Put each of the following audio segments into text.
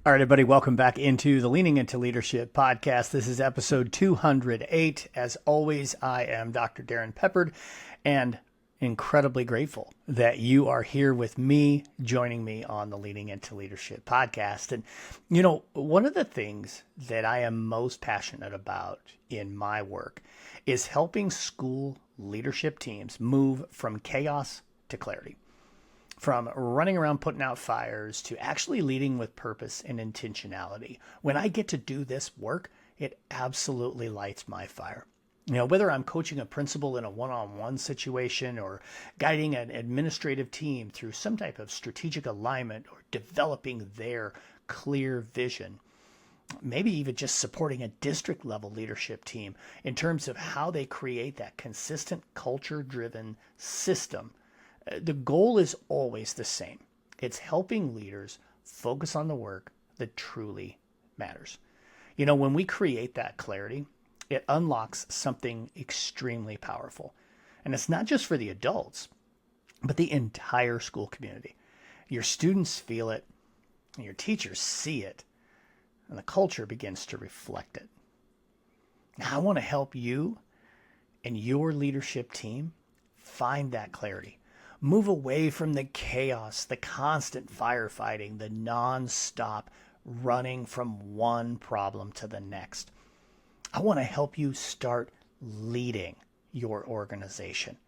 All right, everybody, welcome back into the Leaning Into Leadership podcast. This is episode 208. As always, I am Dr. Darrin Peppard, and incredibly grateful that you are here with me, joining me on the Leaning Into Leadership podcast. And, you know, one of the things that I am most passionate about in my work is helping school leadership teams move from chaos to clarity. From running around putting out fires to actually leading with purpose and intentionality. When I get to do this work, it absolutely lights my fire. You know, whether I'm coaching a principal in a one-on-one situation or guiding an administrative team through some type of strategic alignment or developing their clear vision, maybe even just supporting a district level leadership team in terms of how they create that consistent culture-driven system. The goal is always the same. It's helping leaders focus on the work that truly matters. You know, when we create that clarity, it unlocks something extremely powerful. And it's not just for the adults, but the entire school community. Your students feel it, and your teachers see it, and the culture begins to reflect it. Now, I want to help you and your leadership team find that clarity. Move away from the chaos, the constant firefighting, the non-stop running from one problem to the next. I want to help you start leading your organization.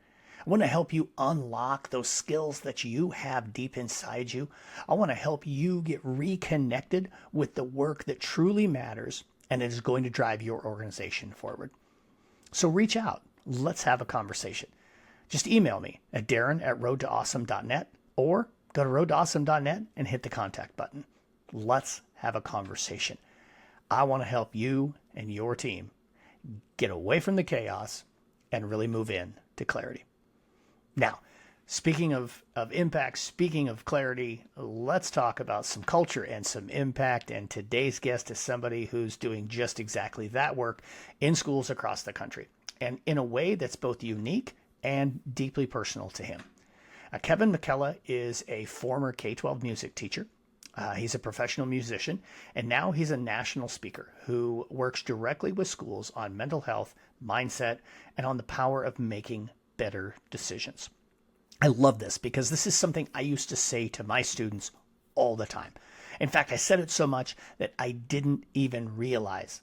I want to help you unlock those skills that you have deep inside you. I want to help you get reconnected with the work that truly matters and is going to drive your organization forward. So reach out. Let's have a conversation. Just email me at darrin@roadtoawesome.net or go to roadtoawesome.net and hit the contact button. Let's have a conversation. I want to help you and your team get away from the chaos and really move in to clarity. Now, speaking of impact, speaking of clarity, let's talk about some culture and some impact. And today's guest is somebody who's doing just exactly that work in schools across the country, and in a way that's both unique and deeply personal to him. Kevin Mecchella is a former K-12 music teacher. He's a professional musician, and now he's a national speaker who works directly with schools on mental health, mindset, and on the power of making better decisions. I love this because this is something I used to say to my students all the time. In fact, I said it so much that I didn't even realize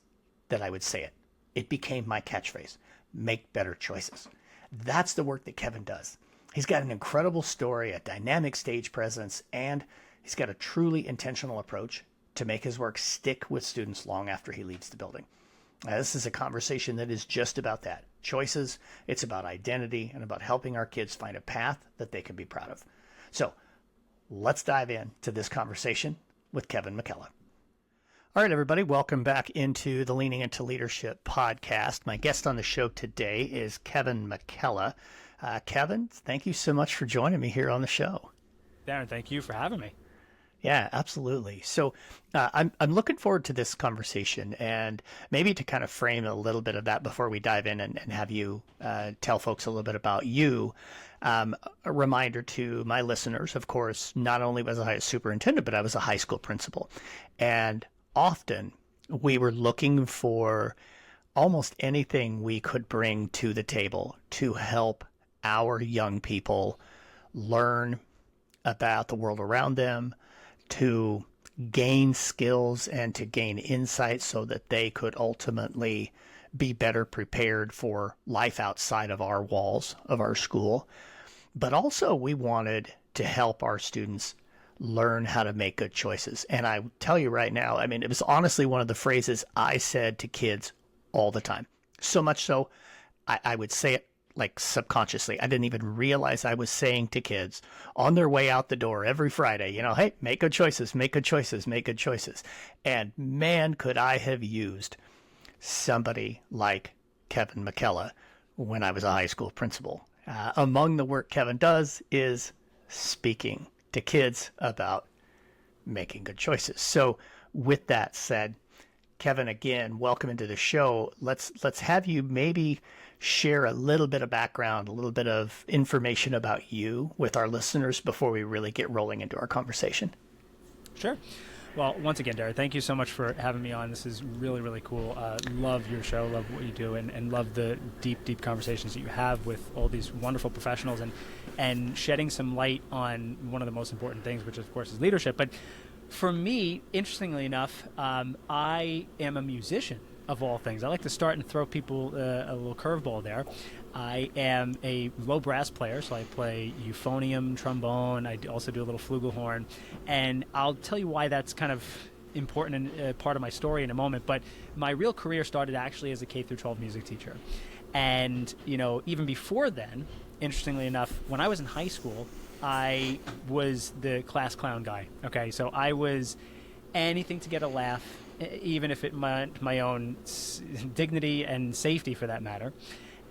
that I would say it. It became my catchphrase: make better choices. That's the work that Kevin does. He's got an incredible story, a dynamic stage presence, and he's got a truly intentional approach to make his work stick with students long after he leaves the building. This is a conversation that is just about that. Choices, it's about identity, and about helping our kids find a path that they can be proud of. So let's dive into this conversation with Kevin Mecchella. All right, everybody, welcome back into the Leaning Into Leadership podcast. My guest on the show today is Kevin Mecchella. Kevin, thank you so much for joining me here on the show. Darrin, thank you for having me. Yeah, absolutely. So I'm looking forward to this conversation, and maybe to kind of frame a little bit of that before we dive in and have you tell folks a little bit about you. A reminder to my listeners, of course, not only was I a superintendent, but I was a high school principal. And often we were looking for almost anything we could bring to the table to help our young people learn about the world around them, to gain skills and to gain insight so that they could ultimately be better prepared for life outside of our walls of our school. But also we wanted to help our students learn how to make good choices. And I tell you right now, I mean, it was honestly one of the phrases I said to kids all the time. So much so, I would say it like subconsciously. I didn't even realize I was saying to kids on their way out the door every Friday, you know, hey, make good choices, make good choices, make good choices. And man, could I have used somebody like Kevin Mecchella when I was a high school principal. Among the work Kevin does is speaking to kids about making good choices. So with that said, Kevin, again, welcome into the show. Let's have you maybe share a little bit of background, a little bit of information about you with our listeners before we really get rolling into our conversation. Sure. Well, once again, Darrin, thank you so much for having me on. This is really, really cool. Love your show, love what you do, and love the deep conversations that you have with all these wonderful professionals and shedding some light on one of the most important things, which of course is leadership. But for me, interestingly enough, I am a musician of all things. I like to start and throw people a little curveball there. I am a low brass player, so I play euphonium, trombone. I also do a little flugelhorn, and I'll tell you why that's kind of important and part of my story in a moment. But my real career started actually as a K through 12 music teacher, and even before then, interestingly enough, when I was in high school, I was the class clown guy. Okay, so I was anything to get a laugh, even if it meant my own dignity and safety, for that matter.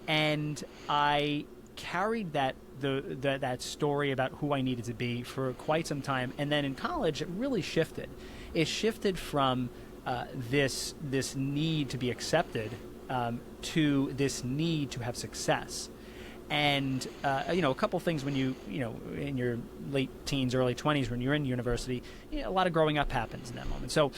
And I carried that story about who I needed to be for quite some time. And then in college, it really shifted. It shifted from this need to be accepted to this need to have success. And a couple things when you in your late teens, early 20s, when you're in university, a lot of growing up happens in that moment. So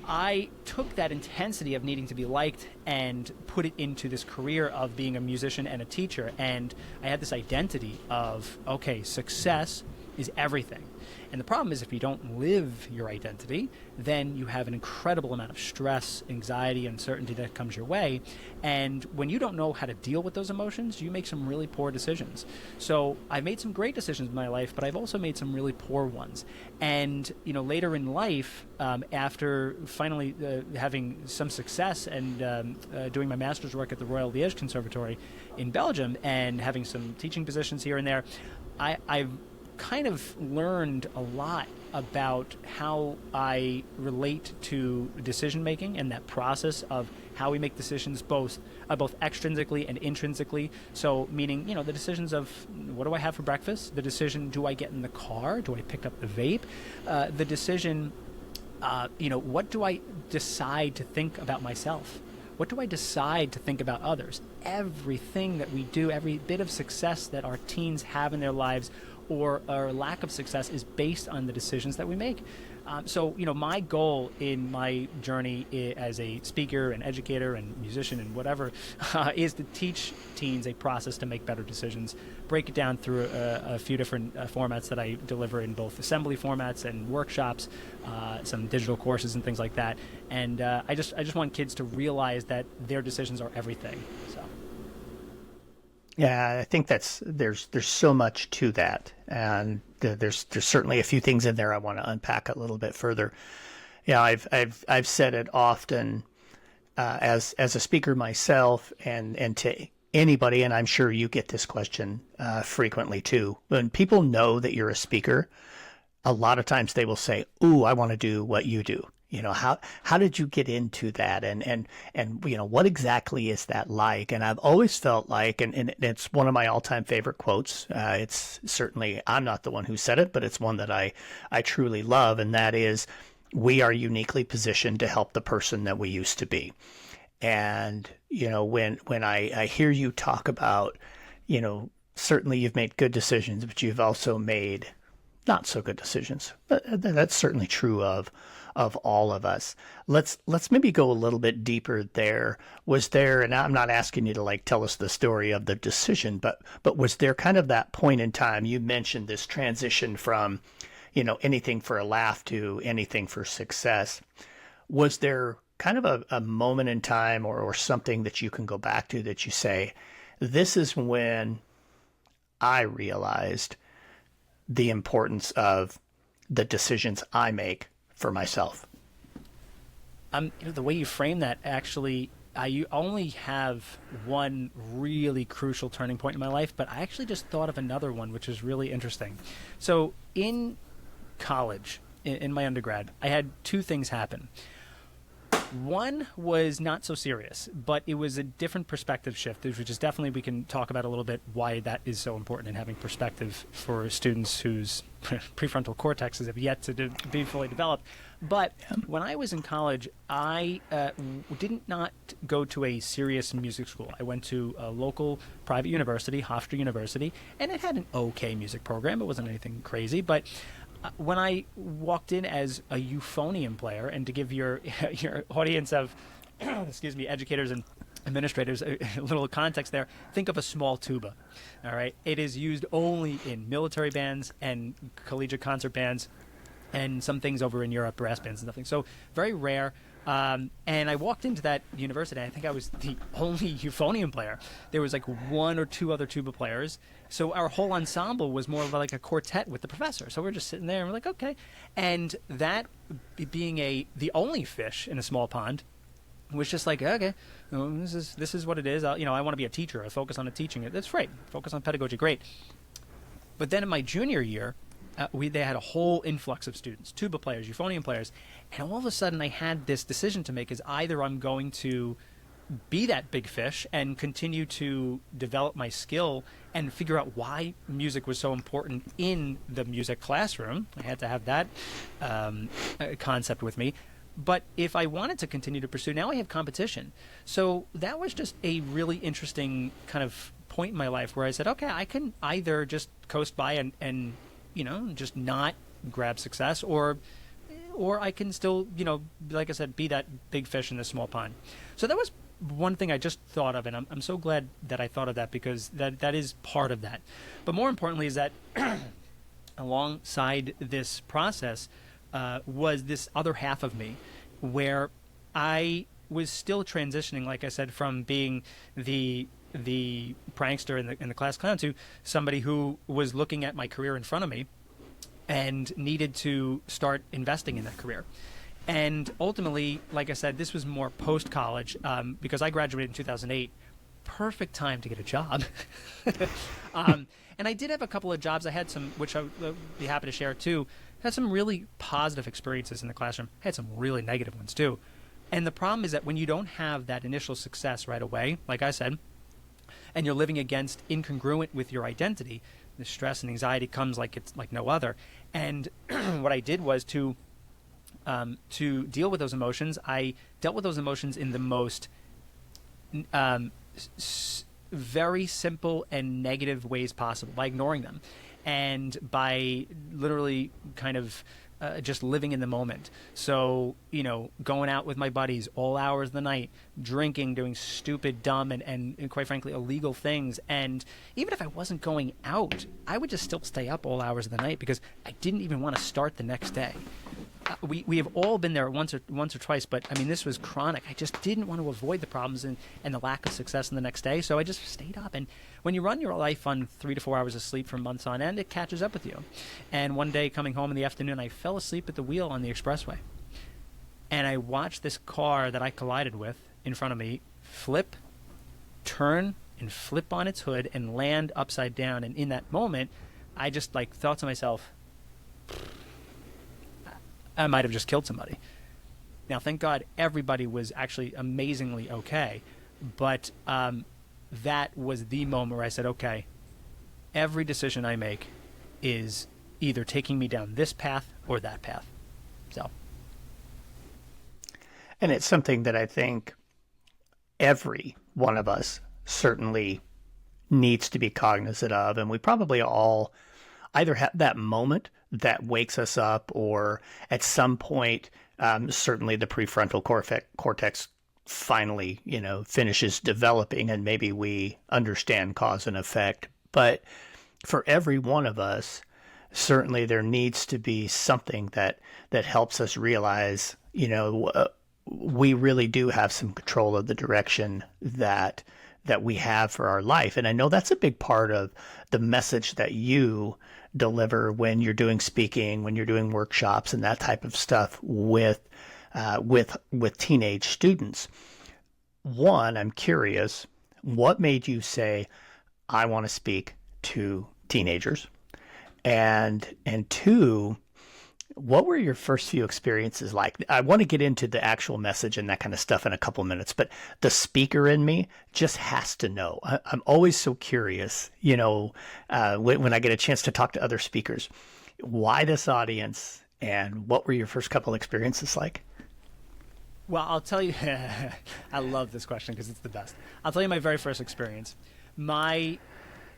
I took that intensity of needing to be liked and put it into this career of being a musician and a teacher. And I had this identity of, okay, success is everything. And the problem is if you don't live your identity, then you have an incredible amount of stress, anxiety, uncertainty that comes your way. And when you don't know how to deal with those emotions, you make some really poor decisions. So I've made some great decisions in my life, but I've also made some really poor ones. And later in life, after finally having some success and doing my master's work at the Royal Liège Conservatory in Belgium and having some teaching positions here and there, I've kind of learned a lot about how I relate to decision making and that process of how we make decisions both extrinsically and intrinsically. So meaning, the decisions of what do I have for breakfast? The decision, do I get in the car? Do I pick up the vape? The decision, what do I decide to think about myself? What do I decide to think about others? Everything that we do, every bit of success that our teens have in their lives or lack of success is based on the decisions that we make. So my goal in my journey as a speaker and educator and musician and whatever is to teach teens a process to make better decisions, break it down through a few different formats that I deliver in both assembly formats and workshops, some digital courses and things like that. And I just want kids to realize that their decisions are everything. So. Yeah, I think there's so much to that, and there's certainly a few things in there I want to unpack a little bit further. Yeah, I've said it often as a speaker myself, and to anybody, and I'm sure you get this question frequently too. When people know that you're a speaker, a lot of times they will say, "Ooh, I want to do what you do." How did you get into that? And what exactly is that like? And I've always felt like, and it's one of my all-time favorite quotes. It's certainly, I'm not the one who said it, but it's one that I truly love. And that is, we are uniquely positioned to help the person that we used to be. And, when I hear you talk about, certainly you've made good decisions, but you've also made not so good decisions. But that's certainly true of all of us. Let's maybe go a little bit deeper there. Was there, and I'm not asking you to tell us the story of the decision, but was there kind of that point in time? You mentioned this transition from, anything for a laugh to anything for success. Was there kind of a moment in time or something that you can go back to that you say, this is when I realized the importance of the decisions I make for myself? The way you frame that, actually, I only have one really crucial turning point in my life, but I actually just thought of another one, which is really interesting. So in college, in my undergrad, I had two things happen. One was not so serious, but it was a different perspective shift, which is definitely, we can talk about a little bit why that is so important in having perspective for students whose prefrontal cortexes have yet to be fully developed. But when I was in college, I did not go to a serious music school. I went to a local private university, Hofstra University, and it had an okay music program. It wasn't anything crazy, but when I walked in as a euphonium player, and to give your your audience of excuse me, educators and administrators a little context there, think of a small tuba. All right, it is used only in military bands and collegiate concert bands, and some things over in Europe, brass bands and nothing. So very rare. And I walked into that university, and I think I was the only euphonium player. There was like one or two other tuba players. So our whole ensemble was more of like a quartet with the professor. So we're just sitting there and we're like, okay. And that being the only fish in a small pond was just like, okay, this is what it is. I want to be a teacher. I focus on teaching it. That's great. Focus on pedagogy, great. But then in my junior year, they had a whole influx of students, tuba players, euphonium players, and all of a sudden I had this decision to make: is either I'm going to be that big fish and continue to develop my skill and figure out why music was so important in the music classroom. I had to have that concept with me. But if I wanted to continue to pursue, now I have competition. So that was just a really interesting kind of point in my life where I said, okay, I can either just coast by and just not grab success, or I can still, like I said, be that big fish in this small pond. So that was one thing I just thought of, and I'm so glad that I thought of that, because that is part of that. But more importantly is that alongside this process was this other half of me where I was still transitioning, like I said, from being the prankster in the class clown to somebody who was looking at my career in front of me and needed to start investing in that career. And ultimately, like I said, this was more post-college, because I graduated in 2008. Perfect time to get a job. And I did have a couple of jobs. I had some, which I would be happy to share too. I had some really positive experiences in the classroom. I had some really negative ones too. And the problem is that when you don't have that initial success right away, like I said, and you're living against incongruent with your identity, the stress and anxiety comes like it's like no other. And what I did was to deal with those emotions, I dealt with those emotions in the most very simple and negative ways possible, by ignoring them and by literally kind of just living in the moment. So, going out with my buddies all hours of the night, drinking, doing stupid, dumb, and quite frankly, illegal things. And even if I wasn't going out, I would just still stay up all hours of the night because I didn't even want to start the next day. We have all been there once or twice, but I mean, this was chronic. I just didn't want to avoid the problems and the lack of success in the next day, so I just stayed up. And when you run your life on 3 to 4 hours of sleep for months on end, it catches up with you. And one day, coming home in the afternoon, I fell asleep at the wheel on the expressway. And I watched this car that I collided with in front of me turn and flip on its hood and land upside down. And in that moment, I just thought to myself, I might have just killed somebody. Now, thank God, everybody was actually amazingly okay. But that was the moment where I said, okay, every decision I make is either taking me down this path or that path. So. And it's something that I think every one of us certainly needs to be cognizant of. And we probably all either have that moment that wakes us up, or at some point, certainly the prefrontal cortex finally, finishes developing and maybe we understand cause and effect. But for every one of us, certainly there needs to be something that helps us realize, we really do have some control of the direction that we have for our life. And I know that's a big part of the message that you deliver when you're doing speaking, when you're doing workshops and that type of stuff with teenage students. One, I'm curious, what made you say, I want to speak to teenagers? And two, what were your first few experiences like? I want to get into the actual message and that kind of stuff in a couple of minutes, but the speaker in me just has to know. I'm always so curious, when I get a chance to talk to other speakers, why this audience and what were your first couple experiences like? Well, I'll tell you, I love this question because it's the best. I'll tell you my very first experience. My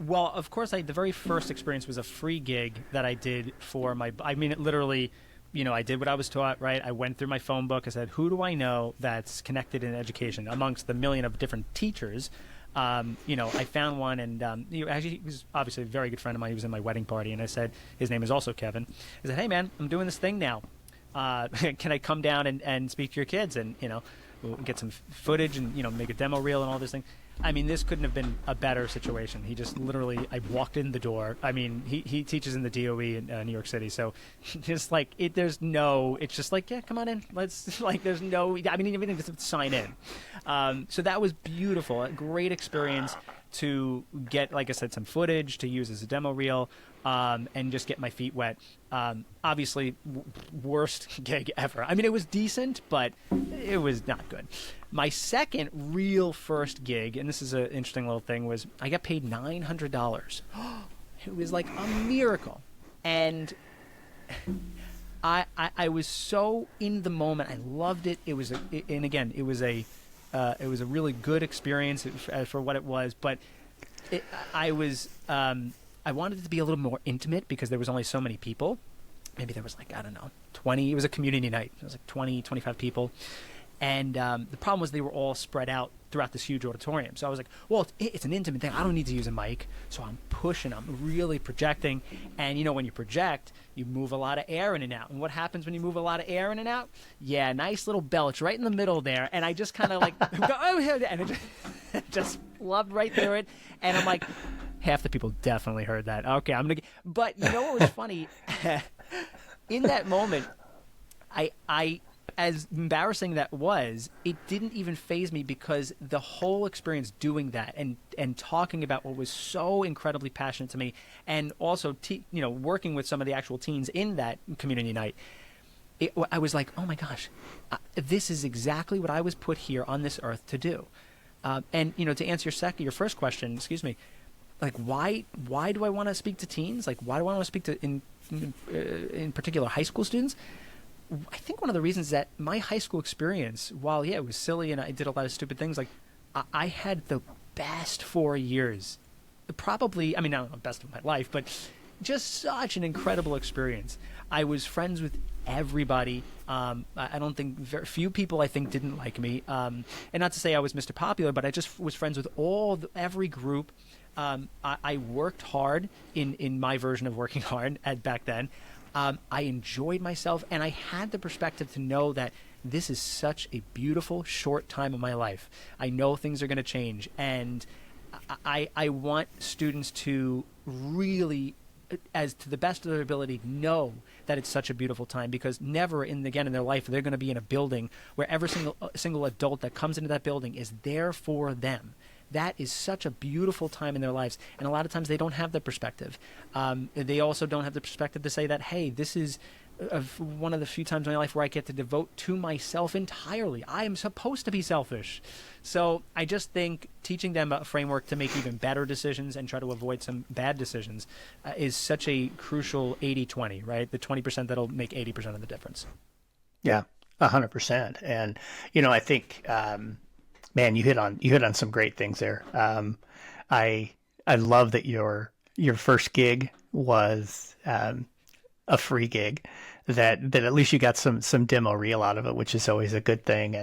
Well, of course, the very first experience was a free gig that I did for my. I mean, it literally, I did what I was taught. Right, I went through my phone book. I said, "Who do I know that's connected in education amongst the million of different teachers?" I found one, and actually, he was obviously a very good friend of mine. He was in my wedding party, and I said, his name is also Kevin. I said, "Hey, man, I'm doing this thing now. Can I come down and speak to your kids and we'll get some footage and make a demo reel and all this thing." I mean, this couldn't have been a better situation. He just literally, I walked in the door. I mean, he teaches in the DOE in New York City, so just like it's just like, yeah, come on in. Let's there's no. I mean, you didn't even have to sign in. So that was beautiful, a great experience to get, like I said, some footage to use as a demo reel. And just get my feet wet. Obviously, worst gig ever. I mean, it was decent, but it was not good. My second real first gig, and this is an interesting little thing, was I got paid $900. It was like a miracle. And I was so in the moment. I loved it. It was a really good experience for what it was. But I wanted it to be a little more intimate because there was only so many people. Maybe there was 20. It was a community night. It was 20, 25 people. And the problem was they were all spread out throughout this huge auditorium. So I was like, well, it's an intimate thing. I don't need to use a mic. So I'm pushing. I'm really projecting. And, when you project, you move a lot of air in and out. And what happens when you move a lot of air in and out? Yeah, nice little belch right in the middle there. And I just kind of go, oh, and it just loved right through it. And I'm like, half the people definitely heard that. Okay, I'm going to – but you know what was funny? In that moment, I as embarrassing that was, it didn't even faze me because the whole experience doing that and talking about what was so incredibly passionate to me and also working with some of the actual teens in that community night, I was like, oh my gosh, this is exactly what I was put here on this earth to do. And to answer your first question, excuse me, why do I want to speak to teens? Why do I want to speak to in particular high school students? I think one of the reasons is that my high school experience, while it was silly and I did a lot of stupid things, I had the best 4 years. Probably, I mean, not the best of my life, but just such an incredible experience. I was friends with everybody. I don't think very few people I think didn't like me. And not to say I was Mr. Popular, but I just was friends with every group. I worked hard in my version of working hard back then. I enjoyed myself, and I had the perspective to know that this is such a beautiful, short time of my life. I know things are going to change, and I want students to really, as to the best of their ability, know that it's such a beautiful time, because never again in their life they're going to be in a building where every single adult that comes into that building is there for them. That is such a beautiful time in their lives, and a lot of times they don't have the perspective. They also don't have the perspective to say that, hey, this is one of the few times in my life where I get to devote to myself entirely. I am supposed to be selfish. So I just think teaching them a framework to make even better decisions and try to avoid some bad decisions is such a crucial 80-20, right? The 20% that'll make 80% of the difference. Yeah, 100%. And, I think... man, you hit on some great things there. I love that your first gig was a free gig, that at least you got some demo reel out of it, which is always a good thing.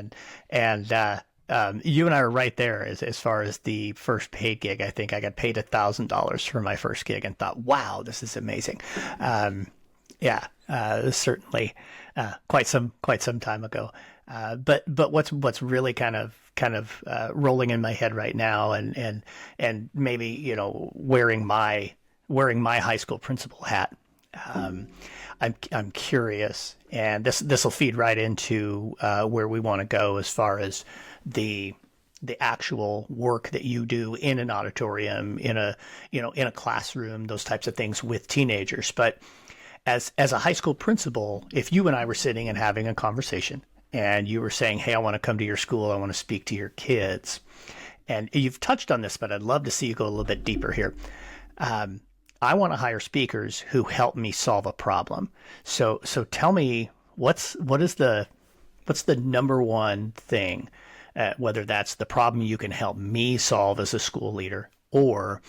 And you and I are right there as far as the first paid gig. I think I got paid $1,000 for my first gig and thought, wow, this is amazing. Certainly quite some time ago. But what's really kind of rolling in my head right now, and maybe wearing my high school principal hat. I'm curious, and this will feed right into where we want to go as far as the actual work that you do in an auditorium, in a classroom, those types of things with teenagers. But as a high school principal, if you and I were sitting and having a conversation, and you were saying, hey, I want to come to your school, I want to speak to your kids, and you've touched on this, but I'd love to see you go a little bit deeper here. I want to hire speakers who help me solve a problem. So tell me, what's the number one thing, whether that's the problem you can help me solve as a school leader, or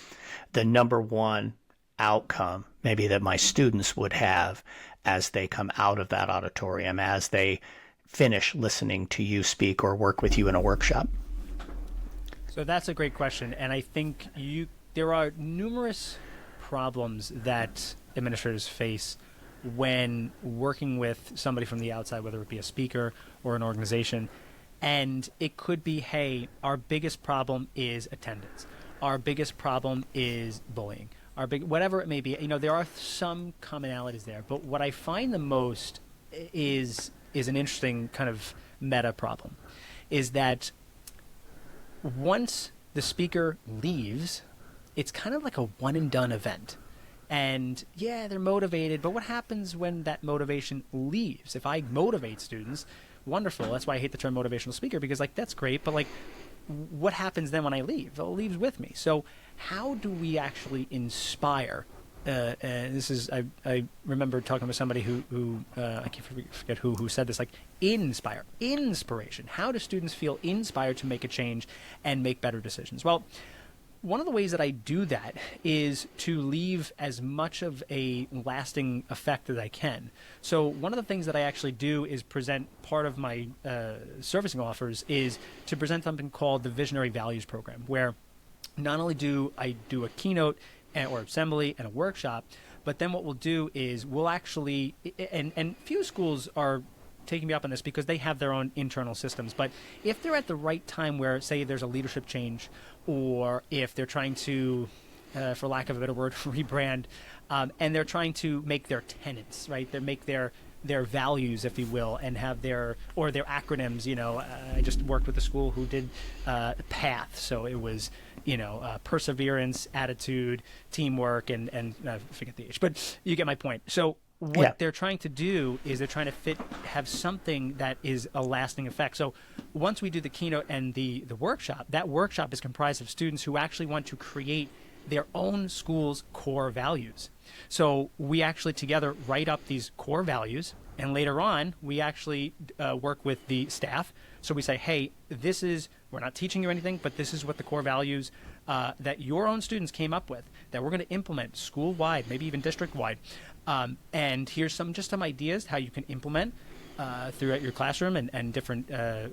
the number one outcome maybe that my students would have as they come out of that auditorium, as they finish listening to you speak or work with you in a workshop? So that's a great question, and I think there are numerous problems that administrators face when working with somebody from the outside, whether it be a speaker or an organization. And it could be, hey, our biggest problem is attendance. Our biggest problem is bullying. Whatever it may be. There are some commonalities there, but what I find the most is an interesting kind of meta problem, is that once the speaker leaves, it's kind of like a one and done event. And yeah, they're motivated, but what happens when that motivation leaves? If I motivate students, wonderful. That's why I hate the term motivational speaker, because that's great, but what happens then when I leave? It leaves with me. So how do we actually inspire? I remember talking with somebody who I can't forget who said this, inspiration. How do students feel inspired to make a change and make better decisions? Well, one of the ways that I do that is to leave as much of a lasting effect as I can. So one of the things that I actually do is present part of my servicing offers is to present something called the Visionary Values Program, where not only do I do a keynote or assembly and a workshop, but then what we'll do is we'll actually, and few schools are taking me up on this because they have their own internal systems. But if they're at the right time where, say, there's a leadership change, or if they're trying to, for lack of a better word, rebrand, and they're trying to make their tenets, right? They make their values, if you will, and have their acronyms. I just worked with a school who did PATH, so it was perseverance, attitude, teamwork, and I forget the H, but you get my point. So what they're trying to do is they're trying to have something that is a lasting effect. So once we do the keynote and the workshop, that workshop is comprised of students who actually want to create their own school's core values. So we actually together write up these core values, and later on we actually work with the staff. So we say, hey, we're not teaching you anything, but this is what the core values that your own students came up with, that we're going to implement school-wide, maybe even district-wide. And here's some ideas how you can implement throughout your classroom and different,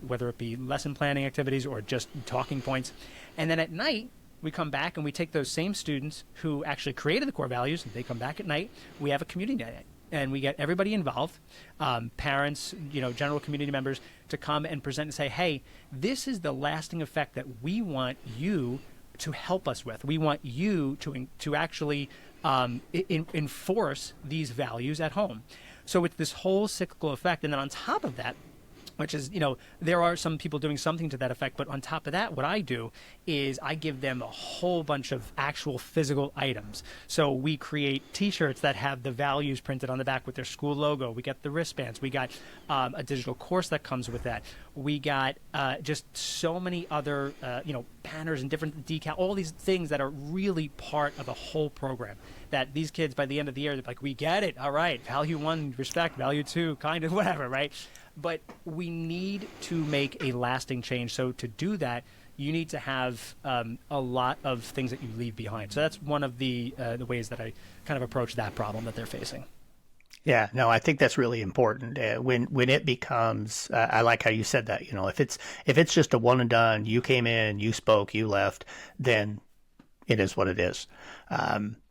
whether it be lesson planning activities or just talking points. And then at night, we come back and we take those same students who actually created the core values, and they come back at night. We have a community night, and we get everybody involved, parents, general community members, to come and present and say, hey, this is the lasting effect that we want you to help us with. We want you to actually enforce these values at home. So it's this whole cyclical effect. And then on top of that, which is, there are some people doing something to that effect, but on top of that, what I do is I give them a whole bunch of actual physical items. So we create T-shirts that have the values printed on the back with their school logo. We got the wristbands. We got a digital course that comes with that. We got just so many other, banners and different decals, all these things that are really part of a whole program that these kids, by the end of the year, they're like, we get it. All right. Value 1, respect. Value 2, kind of whatever, right? But we need to make a lasting change. So to do that, you need to have a lot of things that you leave behind. So that's one of the ways that I kind of approach that problem that they're facing. Yeah, no, I think that's really important. When it becomes, I like how you said that. If it's just a one and done, you came in, you spoke, you left, then it is what it is.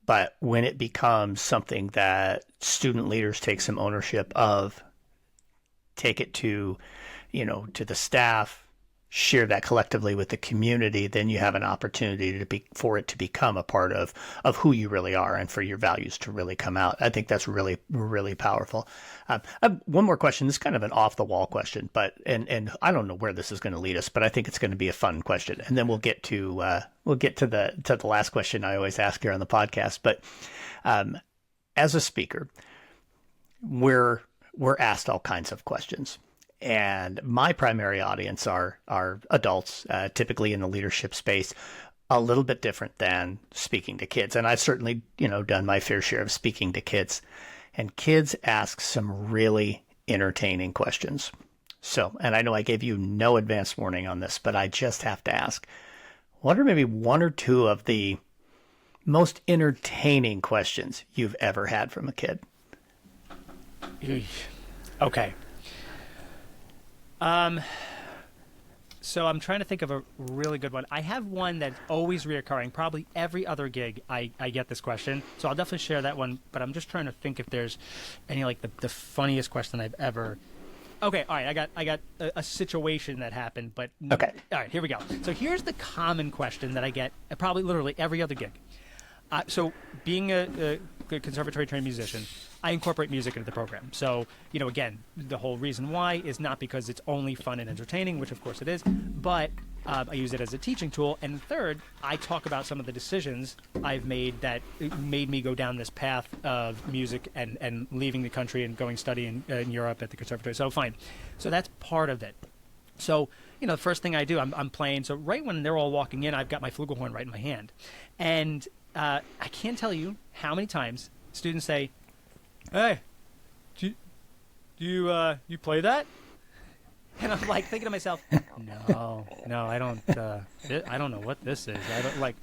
But when it becomes something that student leaders take some ownership of, take it to the staff, share that collectively with the community, then you have an opportunity for it to become a part of who you really are and for your values to really come out. I think that's really, really powerful. I have one more question. This is kind of an off the wall question, but and I don't know where this is going to lead us, but I think it's going to be a fun question. And then we'll get to the last question I always ask here on the podcast. But as a speaker, we're asked all kinds of questions. And my primary audience are adults, typically in the leadership space, a little bit different than speaking to kids. And I've certainly, done my fair share of speaking to kids. And kids ask some really entertaining questions. So, and I know I gave you no advance warning on this, but I just have to ask, what are maybe one or two of the most entertaining questions you've ever had from a kid? Okay. So I'm trying to think of a really good one. I have one that's always reoccurring. Probably every other gig I get this question. So I'll definitely share that one. But I'm just trying to think if there's any like the funniest question I've ever. Okay, all right. I got a situation that happened. But Okay. All right, here we go. So here's the common question that I get probably literally every other gig. So being a conservatory trained musician, I incorporate music into the program. So, again, the whole reason why is not because it's only fun and entertaining, which of course it is, but I use it as a teaching tool. And third, I talk about some of the decisions I've made that made me go down this path of music and leaving the country and going study in Europe at the conservatory. So fine. So that's part of it. So, the first thing I do, I'm playing. So right when they're all walking in, I've got my flugelhorn right in my hand. And I can't tell you how many times students say, "Hey, do you play that?" And I'm like thinking to myself, no, I don't. I don't know what this is. I don't like,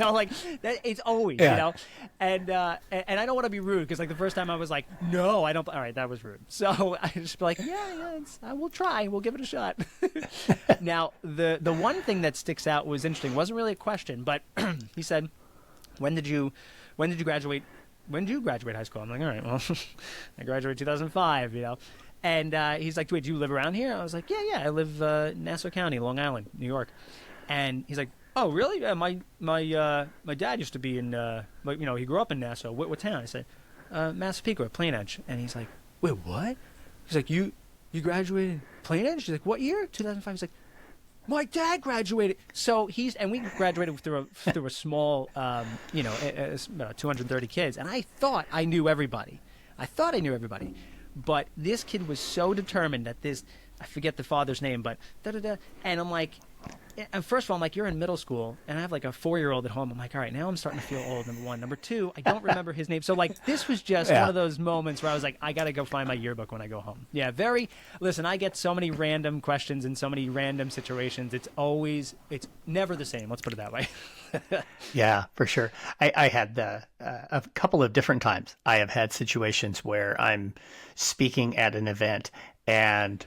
like that. It's always, and I don't want to be rude because like the first time I was like, no, I don't. All right, that was rude. So I just be like, yeah, I will try. We'll give it a shot. Now the one thing that sticks out was interesting. It wasn't really a question, but he said, when did you graduate? When did you graduate high school? I'm like, all right, well, I graduated 2005, And he's like, wait, do you live around here? I was like, yeah, I live Nassau County, Long Island, New York. And he's like, oh, really? My dad used to be in, he grew up in Nassau. What town? I said, Massapequa, Plain Edge. And he's like, wait, what? He's like, you graduated Plain Edge? He's like, what year? 2005. He's like, my dad graduated. So we graduated through a small, about 230 kids. And I thought I knew everybody. But this kid was so determined that I forget the father's name, but and I'm like, and first of all, I'm like, you're in middle school, and I have like a 4-year-old at home. I'm like, all right, now I'm starting to feel old, number one. Number two, I don't remember his name. So like, this was just one of those moments where I was like, I got to go find my yearbook when I go home. Yeah, listen, I get so many random questions in so many random situations. It's never the same. Let's put it that way. Yeah, for sure. I had a couple of different times. I have had situations where I'm speaking at an event and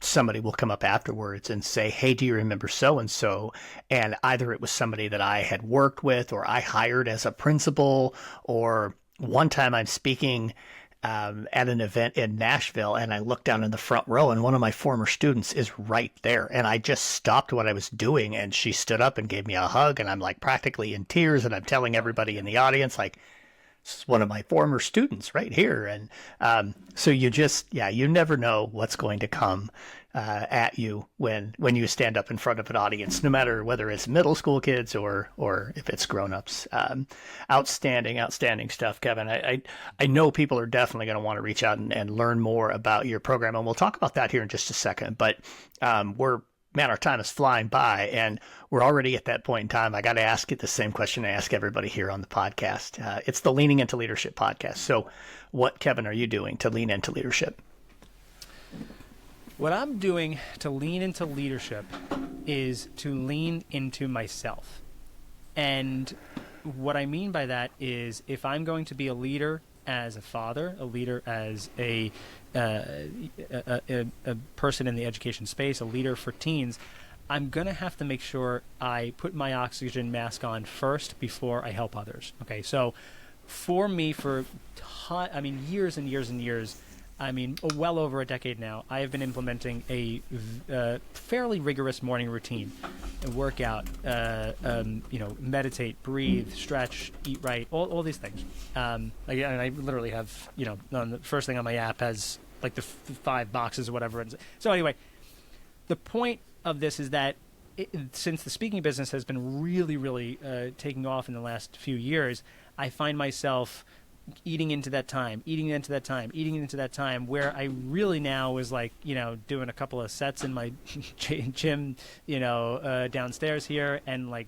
somebody will come up afterwards and say, hey, do you remember so-and-so? And either it was somebody that I had worked with or I hired as a principal, or one time I'm speaking at an event in Nashville and I look down in the front row and one of my former students is right there. And I just stopped what I was doing and she stood up and gave me a hug and I'm like practically in tears and I'm telling everybody in the audience, like, this is one of my former students right here. And so you never know what's going to come at you when you stand up in front of an audience, no matter whether it's middle school kids or if it's grown-ups. Outstanding stuff, Kevin. I know people are definitely going to want to reach out and learn more about your program, and we'll talk about that here in just a second. But our time is flying by, and we're already at that point in time. I got to ask you the same question I ask everybody here on the podcast. It's the Leaning Into Leadership podcast. So what, Kevin, are you doing to lean into leadership? What I'm doing to lean into leadership is to lean into myself. And what I mean by that is if I'm going to be a leader as a father, a leader as a person in the education space, a leader for teens, I'm going to have to make sure I put my oxygen mask on first before I help others. Okay, so for me, years and years and years, well over a decade now, I have been implementing a fairly rigorous morning routine, a workout, meditate, breathe, stretch, eat right, all these things. And I literally have, the first thing on my app has like the 5 boxes or whatever. So anyway, the point of this is that since the speaking business has been really, really taking off in the last few years, I find myself eating into that time, where I really now is like, doing a couple of sets in my gym, downstairs here, and like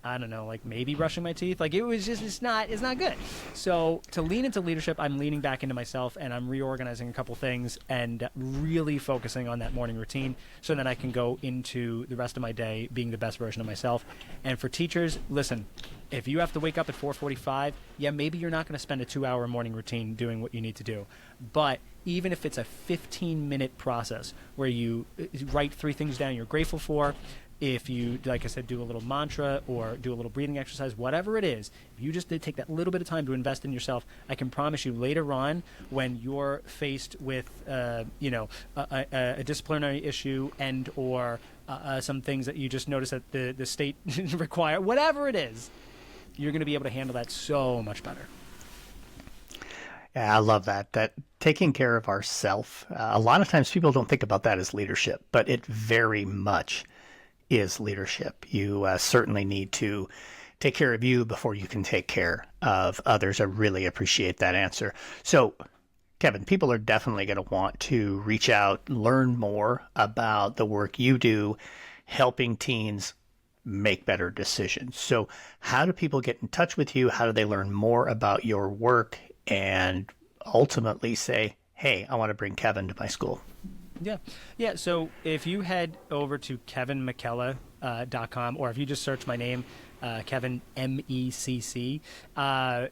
I don't know, like maybe brushing my teeth. Like it's not good. So to lean into leadership, I'm leaning back into myself, and I'm reorganizing a couple things and really focusing on that morning routine so that I can go into the rest of my day being the best version of myself. And for teachers, listen, if you have to wake up at 4:45, yeah, maybe you're not going to spend a 2-hour morning routine doing what you need to do. But even if it's a 15-minute process where you write 3 things down you're grateful for, if you, like I said, do a little mantra or do a little breathing exercise, whatever it is, if you just did take that little bit of time to invest in yourself, I can promise you later on when you're faced with, a disciplinary issue and or some things that you just notice that the state require, whatever it is, you're going to be able to handle that so much better. Yeah, I love that. That taking care of ourself. A lot of times people don't think about that as leadership, but it very much is leadership. You certainly need to take care of you before you can take care of others. I really appreciate that answer. So, Kevin, people are definitely going to want to reach out, learn more about the work you do, helping teens make better decisions. So how do people get in touch with you? How do they learn more about your work and ultimately say, hey, I want to bring Kevin to my school? Yeah. So if you head over to kevinmecchella.com, or if you just search my name, Kevin MECC,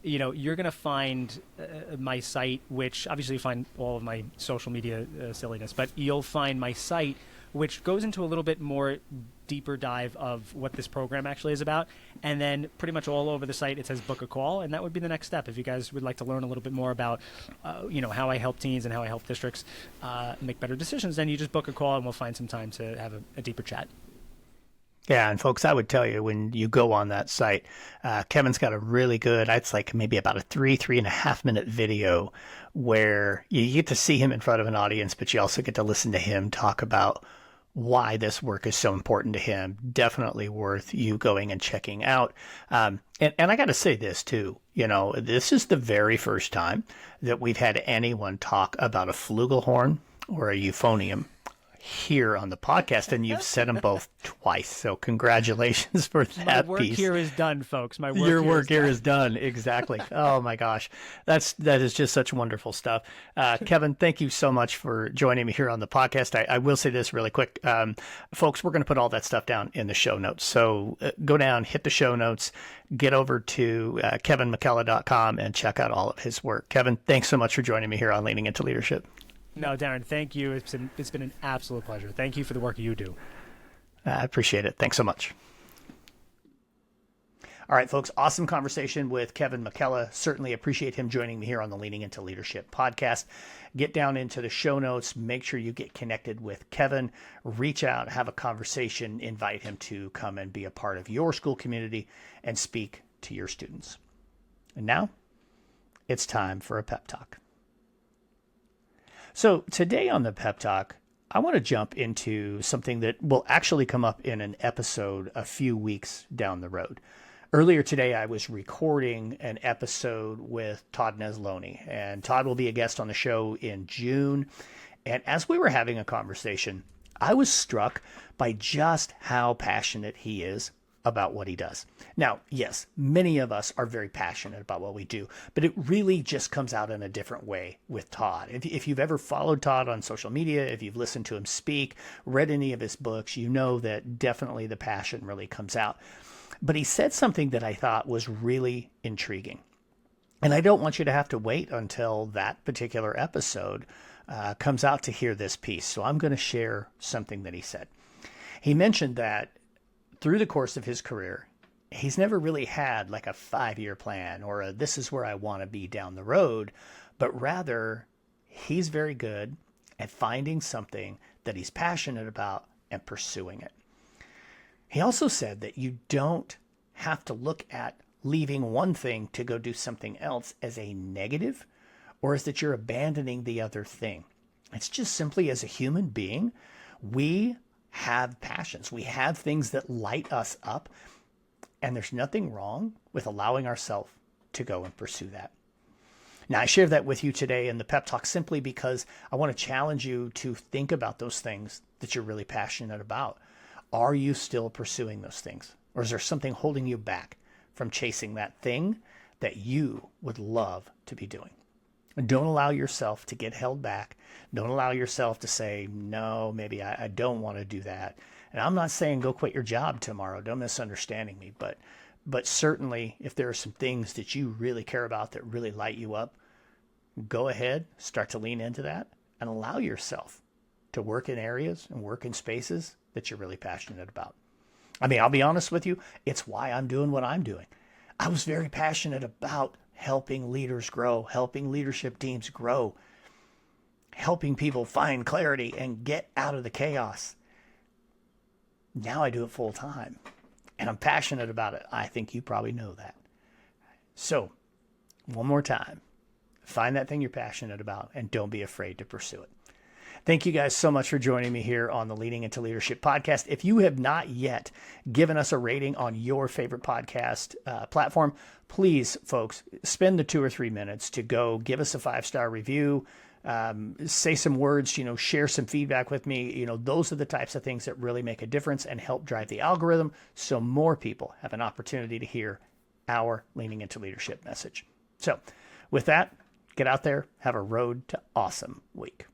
you're going to find my site, which obviously you find all of my social media silliness, but you'll find my site, which goes into a little bit more deeper dive of what this program actually is about. And then pretty much all over the site, it says book a call. And that would be the next step. If you guys would like to learn a little bit more about, how I help teens and how I help districts make better decisions, then you just book a call and we'll find some time to have a deeper chat. Yeah, and folks, I would tell you when you go on that site, Kevin's got a really good, it's like maybe about a 3.5 minute video where you get to see him in front of an audience, but you also get to listen to him talk about why this work is so important to him. Definitely worth you going and checking out. And I got to say this too, this is the very first time that we've had anyone talk about a flugelhorn or a euphonium here on the podcast, and you've said them both twice. So congratulations for that piece. My work here is done, folks. Your work here is done. Exactly. Oh my gosh. That is just such wonderful stuff. Kevin, thank you so much for joining me here on the podcast. I will say this really quick. Folks, we're going to put all that stuff down in the show notes. So go down, hit the show notes, get over to kevinmecchella.com and check out all of his work. Kevin, thanks so much for joining me here on Leaning Into Leadership. No, Darrin, thank you. It's been an absolute pleasure. Thank you for the work you do. I appreciate it. Thanks so much. All right, folks, awesome conversation with Kevin Mecchella. Certainly appreciate him joining me here on the Leaning Into Leadership podcast. Get down into the show notes. Make sure you get connected with Kevin. Reach out, have a conversation, invite him to come and be a part of your school community and speak to your students. And now it's time for a pep talk. So today on the Pep Talk, I want to jump into something that will actually come up in an episode a few weeks down the road. Earlier today, I was recording an episode with Todd Nesloni, and Todd will be a guest on the show in June. And as we were having a conversation, I was struck by just how passionate he is about what he does. Now, yes, many of us are very passionate about what we do, but it really just comes out in a different way with Todd. If you've ever followed Todd on social media, if you've listened to him speak, read any of his books, you know that definitely the passion really comes out. But he said something that I thought was really intriguing. And I don't want you to have to wait until that particular episode comes out to hear this piece. So I'm going to share something that he said. He mentioned that through the course of his career, he's never really had like a 5-year plan or this is where I want to be down the road, but rather he's very good at finding something that he's passionate about and pursuing it. He also said that you don't have to look at leaving one thing to go do something else as a negative or as that you're abandoning the other thing. It's just simply as a human being, we have passions. We have things that light us up, and there's nothing wrong with allowing ourselves to go and pursue that. Now, I share that with you today in the Pep Talk simply because I want to challenge you to think about those things that you're really passionate about. Are you still pursuing those things? Or is there something holding you back from chasing that thing that you would love to be doing? Don't allow yourself to get held back. Don't allow yourself to say, no, maybe I don't want to do that. And I'm not saying go quit your job tomorrow. Don't misunderstanding me. But certainly if there are some things that you really care about that really light you up, go ahead, start to lean into that and allow yourself to work in areas and work in spaces that you're really passionate about. I mean, I'll be honest with you. It's why I'm doing what I'm doing. I was very passionate about helping leaders grow, helping leadership teams grow, helping people find clarity and get out of the chaos. Now I do it full time and I'm passionate about it. I think you probably know that. So one more time, find that thing you're passionate about and don't be afraid to pursue it. Thank you guys so much for joining me here on the Leading into Leadership podcast. If you have not yet given us a rating on your favorite podcast platform, please, folks, spend the 2 or 3 minutes to go give us a 5-star review, say some words, share some feedback with me. Those are the types of things that really make a difference and help drive the algorithm so more people have an opportunity to hear our Leaning into Leadership message. So with that, get out there, have a road to awesome week.